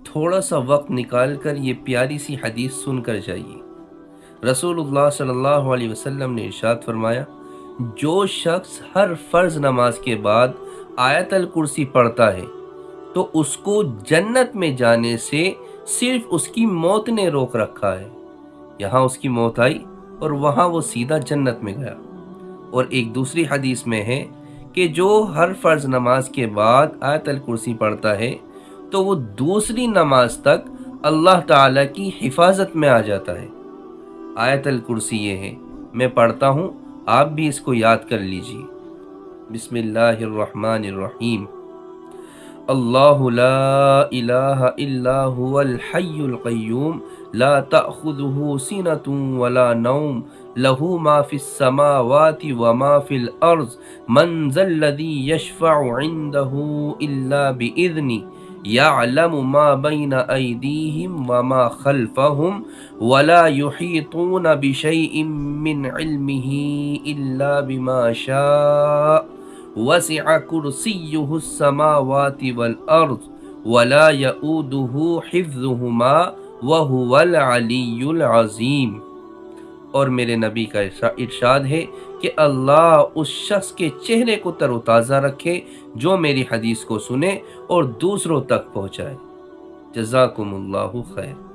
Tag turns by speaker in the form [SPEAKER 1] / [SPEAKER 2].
[SPEAKER 1] تھوڑا سا وقت نکال کر یہ پیاری سی حدیث سن کر جائیے۔ رسول اللہ صلی اللہ علیہ وسلم نے ارشاد فرمایا، جو شخص ہر فرض نماز کے بعد آیت الکرسی پڑھتا ہے تو اس کو جنت میں جانے سے صرف اس کی موت نے روک رکھا ہے۔ یہاں اس کی موت آئی اور وہاں وہ سیدھا جنت میں گیا۔ اور ایک دوسری حدیث میں ہے کہ جو ہر فرض نماز کے بعد آیت الکرسی پڑھتا ہے تو وہ دوسری نماز تک اللہ تعالیٰ کی حفاظت میں آ جاتا ہے۔ آیت الکرسی یہ ہے، میں پڑھتا ہوں، آپ بھی اس کو یاد کر لیجیے۔ بسم اللہ الرحمن الرحیم۔ اللہ لا الہ الا هو الحی القیوم لا تأخذہ سنۃ ولا نوم له ما فی السماوات وما فی الارض من ذا الذی یشفع عنده الا بإذنہ یعلم ما بین ایدیہم وما خلفہم ولا یحیطون بشیء من علمہ الا بما شاء وسع کرسیہ السماوات والارض ولا یؤودہ حفظہما وہو العلی العظیم۔ اور میرے نبی کا ارشاد ہے کہ اللہ اس شخص کے چہرے کو تر و تازہ رکھے جو میری حدیث کو سنے اور دوسروں تک پہنچائے۔ جزاکم اللہ خیر۔